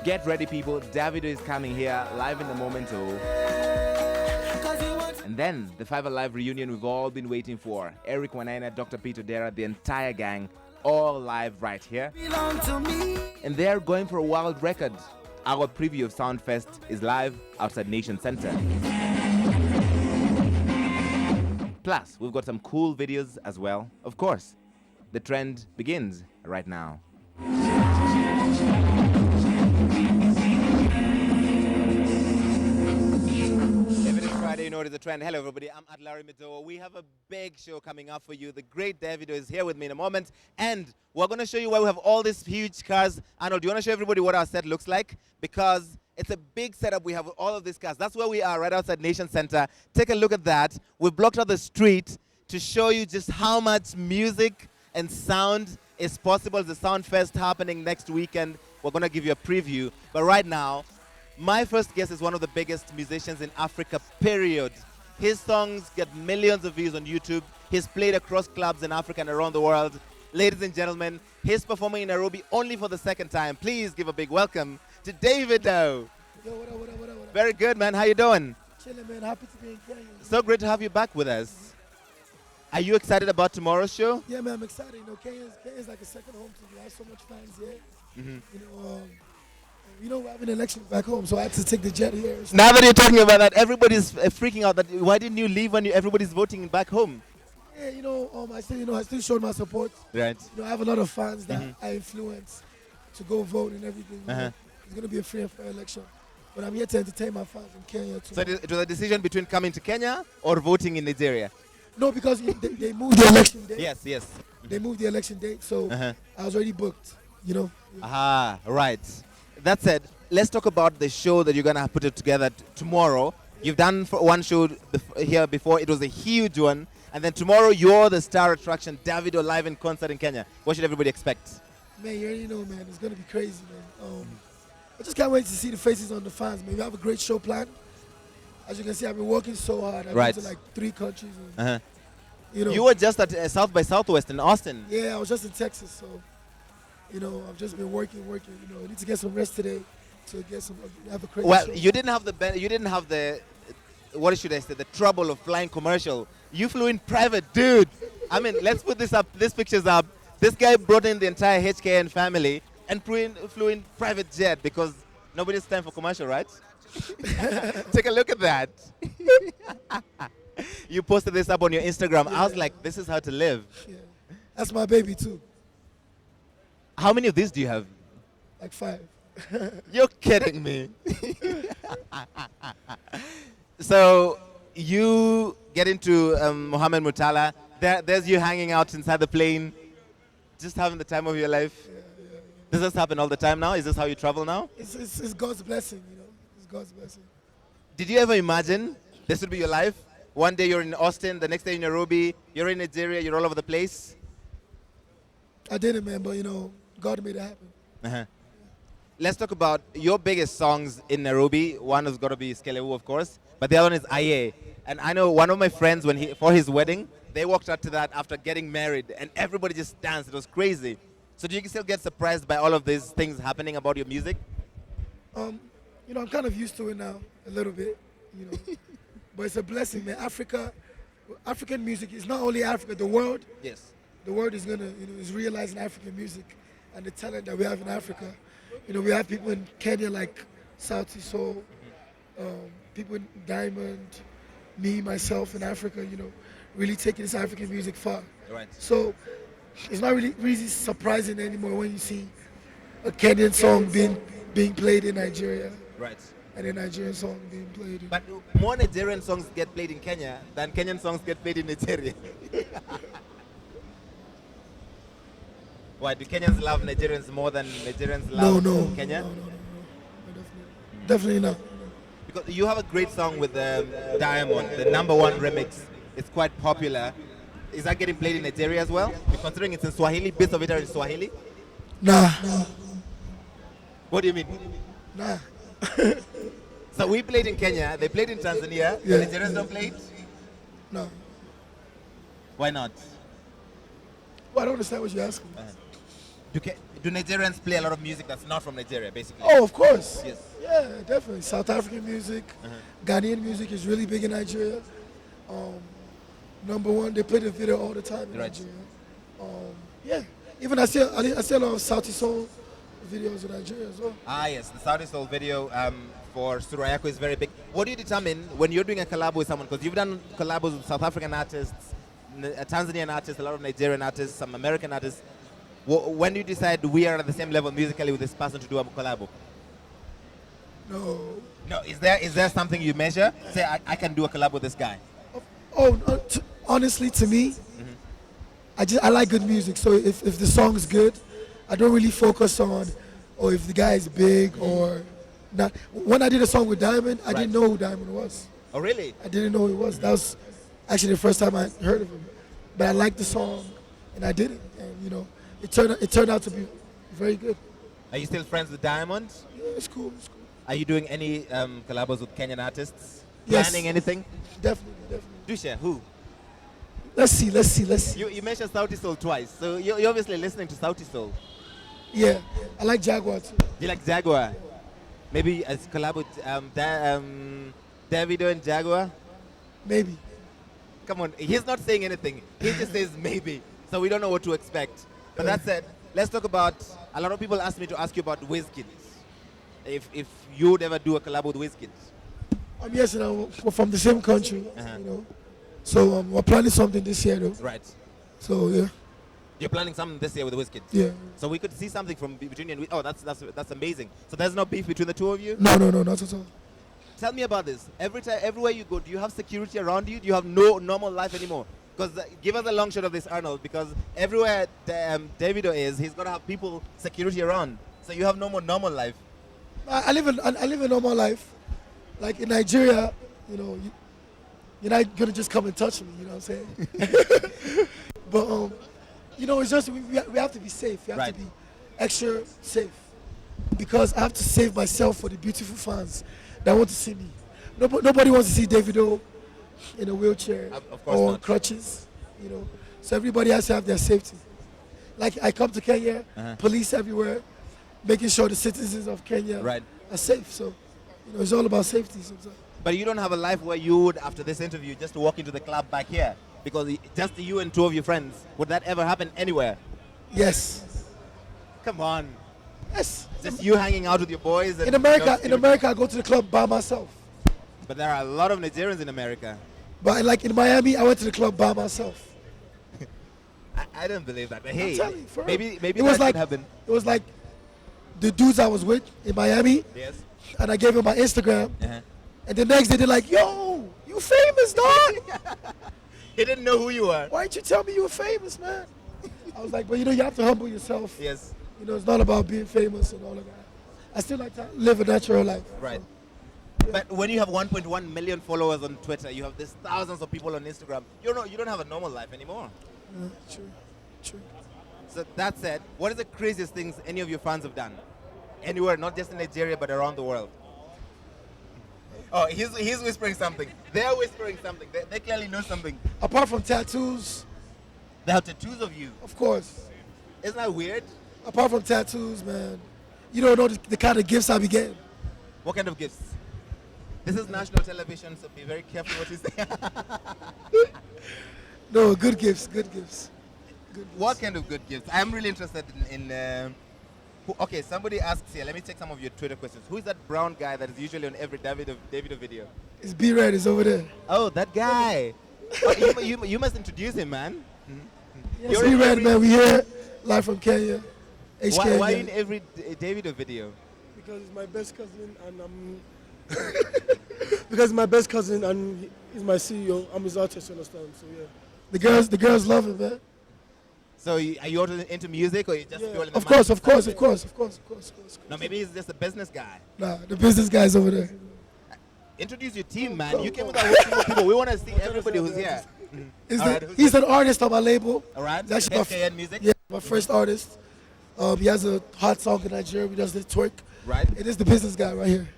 Get ready, people. Davido is coming here live in the Momento. And then the Five Alive reunion we've all been waiting for. Eric Wanaina, Dr. Peter Dera, the entire gang, all live right here. And they're going for a wild record. Our preview of Soundfest is live outside Nation Center. Plus, we've got some cool videos as well. Of course, the trend begins right now. Friday, you know it is a trend. Hello, everybody. I'm Larry Mido. We have a big show coming up for you. The great Davido is here with me in a moment. And we're going to show you why we have all these huge cars. Arnold, do you want to show everybody what our set looks like? Because it's a big setup. We have all of these cars. That's where we are, right outside Nation Center. Take a look at that. We've blocked out the street to show you just how much music and sound is possible. The Soundfest happening next weekend. We're going to give you a preview. But right now, my first guest is one of the biggest musicians in Africa, period. His songs get millions of views on YouTube. He's played across clubs in Africa and around the world. Ladies and gentlemen, he's performing in Nairobi only for the second time. Please give a big welcome to Davido. Yo, what up? Very good, man. How you doing? Chilling, man. Happy to be in Kenya. So great to have you back with us. Are you excited about tomorrow's show? Yeah, man, I'm excited. You know, Kenya's like a second home to me. I have so much fans here. Mm-hmm. We're having elections back home, so I had to take the jet here. So now that you're talking about that, everybody's freaking out. That why didn't you leave when everybody's voting back home? Yeah, I still showed my support. Right. I have a lot of fans that I influence to go vote and everything. It's going to be a free and fair election. But I'm here to entertain my fans in Kenya too. So it was a decision between coming to Kenya or voting in Nigeria? No, because they moved the election date. Yes. They moved the election date, so I was already booked, Right. That said, let's talk about the show that you're going to put it together tomorrow. You've done one show here before. It was a huge one. And then tomorrow, you're the star attraction, Davido live in concert in Kenya. What should everybody expect? Man, you already know, man. It's going to be crazy, man. I just can't wait to see the faces on the fans, man. We have a great show planned. As you can see, I've been working so hard. I've been to like 3 countries. And, You were just at South by Southwest in Austin. Yeah, I was just in Texas, so... I've just been working. I need to get some rest today to have a crazy show. You didn't have the what should I say, the trouble of flying commercial. You flew in private, dude. I mean, let's put this up. This picture's up. This guy brought in the entire HKN family and flew in private jet because nobody's time for commercial, right? Take a look at that. You posted this up on your Instagram. Yeah. I was like, this is how to live. Yeah. That's my baby, too. How many of these do you have? Like 5. You're kidding me. So you get into Mohammed Mutala. There's you hanging out inside the plane, just having the time of your life. Yeah. Does this happen all the time now? Is this how you travel now? It's God's blessing, It's God's blessing. Did you ever imagine this would be your life? One day you're in Austin, the next day in Nairobi, you're in Nigeria, you're all over the place? I didn't, man, but, God made it happen. Let's talk about your biggest songs in Nairobi. One has got to be Skelewu, of course, but the other one is Aye. And I know one of my friends, for his wedding, they walked out to that after getting married, and everybody just danced. It was crazy. So do you still get surprised by all of these things happening about your music? I'm kind of used to it now, a little bit, But it's a blessing, man. African music is not only Africa, the world. Yes. The world is is realizing African music and the talent that we have in Africa. We have people in Kenya like Sauti Soul, people in Diamond, me, myself in Africa, really taking this African music far. Right. So it's not really surprising anymore when you see a Kenyan song being played in Nigeria. Right. And a Nigerian song being played. But more Nigerian songs get played in Kenya than Kenyan songs get played in Nigeria. Why, do Kenyans love Nigerians more than Nigerians love Kenya? No. Definitely not. Because you have a great song with Diamond, the #1 remix. It's quite popular. Is that getting played in Nigeria as well? Considering it's in Swahili, bits of it are in Swahili? Nah. What do you mean? Nah. So we played in Kenya, they played in Tanzania, the Nigerians don't play it? No. Why not? Well, I don't understand what you're asking. Do Nigerians play a lot of music that's not from Nigeria, basically? Oh, of course. Yes. Yeah, definitely. South African music, Ghanaian music is really big in Nigeria. Um, number one, they play the video all the time in Right. Nigeria. Yeah, even I see a lot of Saudi Soul videos in Nigeria as well. Ah, yes, the Saudi Soul video for Surayako is very big. What do you determine when you're doing a collab with someone? Because you've done collabs with South African artists, Tanzanian artists, a lot of Nigerian artists, some American artists. When do you decide we are at the same level musically with this person to do a collab? No. No, is there something you measure? Say, I can do a collab with this guy. Oh, no, honestly, to me, I like good music. So if the song's good, I don't really focus on, or if the guy is big or not. When I did a song with Diamond, I didn't know who Diamond was. Oh, really? I didn't know who he was. That was actually the first time I heard of him. But I liked the song, and I did it. And you know, it turned out to be very good. Are you still friends with Diamond? Yeah, it's cool. It's cool. Are you doing any collabs with Kenyan artists? Yes. Planning anything? Definitely. Do share. Who? Let's see. You mentioned Sauti Soul twice, so you're obviously listening to Sauti Soul. Yeah, I like Jaguar too. You like Jaguar? Maybe a collab with Davido and Jaguar? Maybe. Come on, he's not saying anything. He just says maybe, so we don't know what to expect. But that said, let's talk about, a lot of people asked me to ask you about Wizkid. If you would ever do a collab with Wizkid. Yes, you know, we're from the same country, you know. So we're planning something this year, though. Right. So yeah. You're planning something this year with Wizkid? Yeah. So we could see something from between you and oh, that's amazing. So there's no beef between the two of you? No, not at all. Tell me about this. Everywhere you go, do you have security around you? Do you have no normal life anymore? Because give us a long shot of this, Arnold. Because everywhere Davido is, he's gonna have people security around. So you have no more normal life. I live a normal life. Like in Nigeria, you know, you're not gonna just come and touch me. You know what I'm saying? But you know, it's just we have to be safe. We have to be extra safe because I have to save myself for the beautiful fans that want to see me. Nobody wants to see Davido in a wheelchair or on crutches. You know, so everybody has to have their safety. Like I come to Kenya, police everywhere, making sure the citizens of Kenya are safe. So, you know, it's all about safety sometimes. But you don't have a life where you would, after this interview, just walk into the club back here because just you and two of your friends. Would that ever happen anywhere? Yes. Come on. Yes. Just you hanging out with your boys. And in America, I go to the club by myself. But there are a lot of Nigerians in America. But like in Miami, I went to the club by myself. I don't believe that. But hey, maybe it was that like could happen. It was like the dudes I was with in Miami. Yes. And I gave him my Instagram. And the next day they're like, "Yo, you famous, dog." He didn't know who you were. Why didn't you tell me you were famous, man? I was like, but you know, you have to humble yourself. Yes. You know, it's not about being famous and all of that. I still like to live a natural life. Right. So, but when you have 1.1 million followers on Twitter, you have these thousands of people on Instagram. You don't have a normal life anymore. True. So that said, what is the craziest things any of your fans have done? Anywhere, not just in Nigeria, but around the world. Oh, he's whispering something. They're whispering something. They clearly know something. Apart from tattoos. They have tattoos of you. Of course. Isn't that weird? Apart from tattoos, man, you don't know the kind of gifts I be getting. What kind of gifts? This is national television, so be very careful what you say. No, good gifts. What kind of good gifts? I'm really interested in okay, somebody asks here. Let me check some of your Twitter questions. Who is that brown guy that is usually on every Davido video? It's B-Red. Is over there. Oh, that guy. Oh, you must introduce him, man. Yes, B-Red, man. We here live from Kenya. Why in every Davido video? Because it's my best cousin and because my best cousin and he's my CEO. I'm his artist, you understand? So yeah. The girls love it, man. So are you also into music or you just purely in the Of course. No, maybe he's just a business guy. Nah, the business guy's over there. Introduce your team, man. You came with a whole team of people. We want to see everybody who's here. He's an artist on my label. All right. He's actually FKN Music. Yeah, my first artist. He has a hot song in Nigeria. He does the twerk. Right. It is the business guy right here.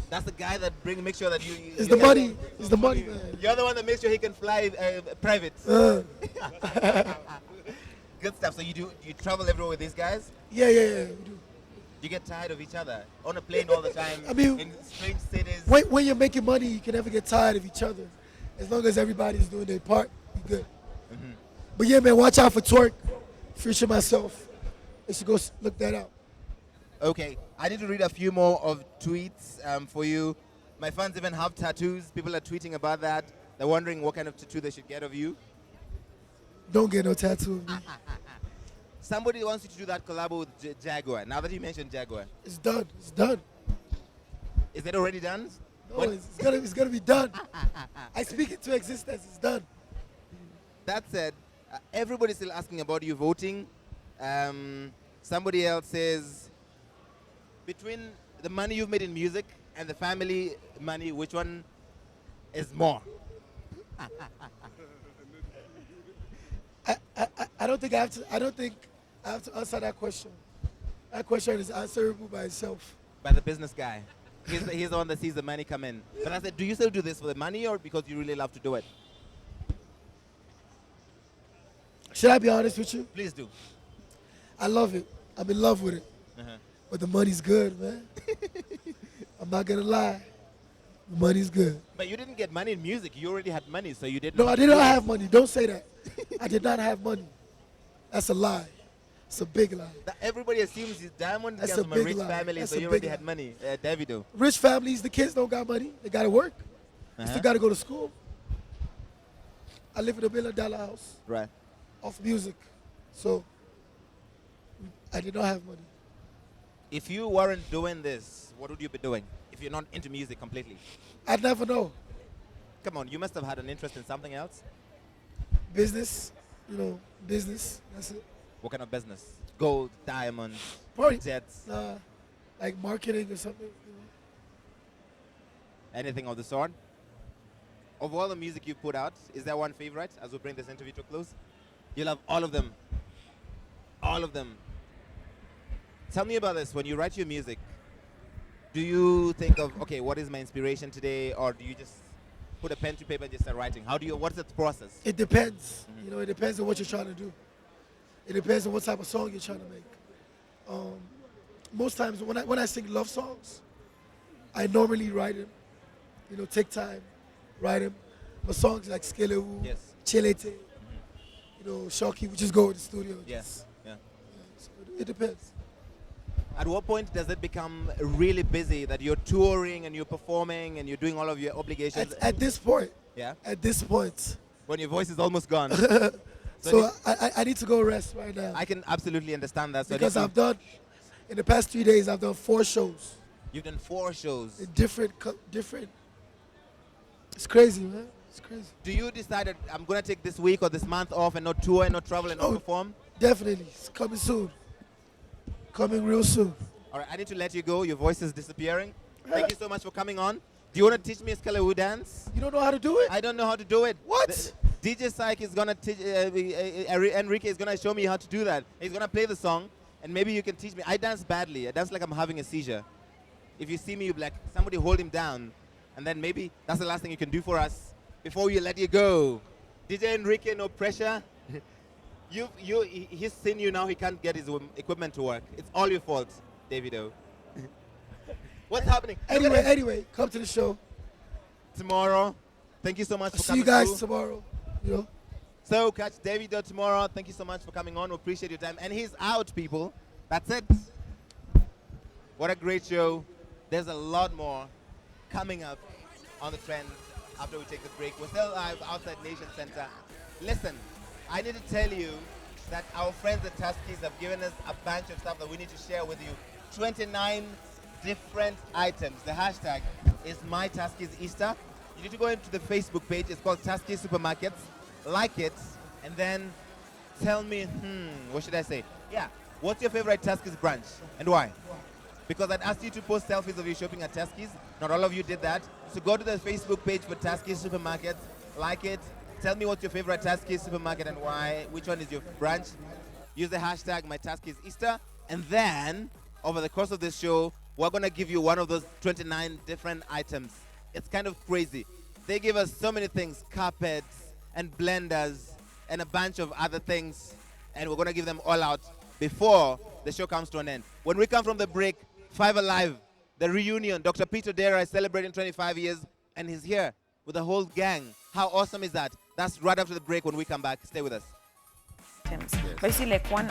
That's the guy that make sure that you. It's the money. It's the money, man. You're the one that makes sure he can fly private. good stuff. So you travel everywhere with these guys? Yeah, we do. You get tired of each other on a plane all the time. I mean, in strange cities. When you're making money, you can never get tired of each other. As long as everybody's doing their part, you're good. But yeah, man, watch out for Twerk. Future myself. You should go look that up. Okay, I need to read a few more of tweets for you. My fans even have tattoos. People are tweeting about that. They're wondering what kind of tattoo they should get of you. Don't get no tattoo of me. Somebody wants you to do that collab with Jaguar. Now that you mentioned Jaguar, It's done. It's done. is it already done? No, it's gonna be done. I speak it to existence. It's done. That said, everybody's still asking about you voting. Somebody else says, between the money you've made in music and the family money, which one is more? I don't think I have to. I don't think I have to answer that question. That question is answerable by itself. By the business guy. He's the one that sees the money come in. But I said, do you still do this for the money or because you really love to do it? Should I be honest with you? Please do. I love it. I'm in love with it. Uh-huh. But the money's good, man. I'm not gonna lie. The money's good. But you didn't get money in music. You already had money, so you didn't. No, I did not have money. Don't say that. I did not have money. That's a lie. It's a big lie. Everybody assumes Diamond That's comes a from a big rich lie. family, That's so a you big already lie. had money. Davido. Rich families, the kids don't got money. They gotta work. They Uh-huh. still gotta go to school. I live in a $1 million house Right. off music. So I did not have money. If you weren't doing this, what would you be doing? If you're not into music completely? I'd never know. Come on, you must have had an interest in something else. Business, business. That's it. What kind of business? Gold, diamonds, Probably jets, like marketing or something. anything of the sort? Of all the music you put out, is there one favorite as we bring this interview to a close? You love all of them. All of them. Tell me about this. When you write your music, do you think of, okay, what is my inspiration today? Or do you just put a pen to paper and just start writing? What's the process? It depends. It depends on what you're trying to do. It depends on what type of song you're trying to make. Most times when I sing love songs, I normally write them. Take time, write them. But songs like Skelewu, Yes. Chilete, Shocky, we just go to the studio. Yes. Yeah. So it depends. At what point does it become really busy that you're touring and you're performing and you're doing all of your obligations? At this point. Yeah. At this point. When your voice is almost gone. So I need to go rest right now. I can absolutely understand that. So Because in the past 3 days, I've done 4 shows. You've done 4 shows. In different. It's crazy, man. It's crazy. Do you decide that I'm going to take this week or this month off and not tour and not travel and not perform? Definitely. It's coming soon. Coming real soon. All right, I need to let you go. Your voice is disappearing. Thank you so much for coming on. Do you want to teach me a Skelewu dance? You don't know how to do it? I don't know how to do it. What? DJ Syke is going to teach, Enrique is going to show me how to do that. He's going to play the song, and maybe you can teach me. I dance badly. I dance like I'm having a seizure. If you see me, you'll be like, somebody hold him down. And then maybe that's the last thing you can do for us before we let you go. DJ Enrique, no pressure. He's seen you now. He can't get his equipment to work. It's all your fault, Davido. What's happening? Anyway, come to the show. Tomorrow. Thank you so much for See coming you guys through. tomorrow. So catch Davido tomorrow. Thank you so much for coming on. We appreciate your time. And he's out, people. That's it. What a great show. There's a lot more coming up on the trend after we take the break. We're still live outside Nation Center. Listen, I need to tell you that our friends at Tuskies have given us a bunch of stuff that we need to share with you. 29 different items. The hashtag is MyTuskiesEaster. You need to go into the Facebook page. It's called Tuskies Supermarkets. Like it, and then tell me, what should I say? Yeah, what's your favorite Tuskies branch and why? Because I'd asked you to post selfies of you shopping at Tuskies. Not all of you did that. So go to the Facebook page for Tuskies Supermarkets. Like it. Tell me what's your favorite Tuskies supermarket and why. Which one is your branch? Use the hashtag MyTuskiesEaster. And then, over the course of this show, we're going to give you one of those 29 different items. It's kind of crazy. They give us so many things. Carpets and blenders and a bunch of other things. and we're going to give them all out before the show comes to an end. When we come from the break, Five Alive, the reunion, Dr. Peter Dera is celebrating 25 years, and he's here with the whole gang. How awesome is that? That's right after the break when we come back. Stay with us. But you see, like one,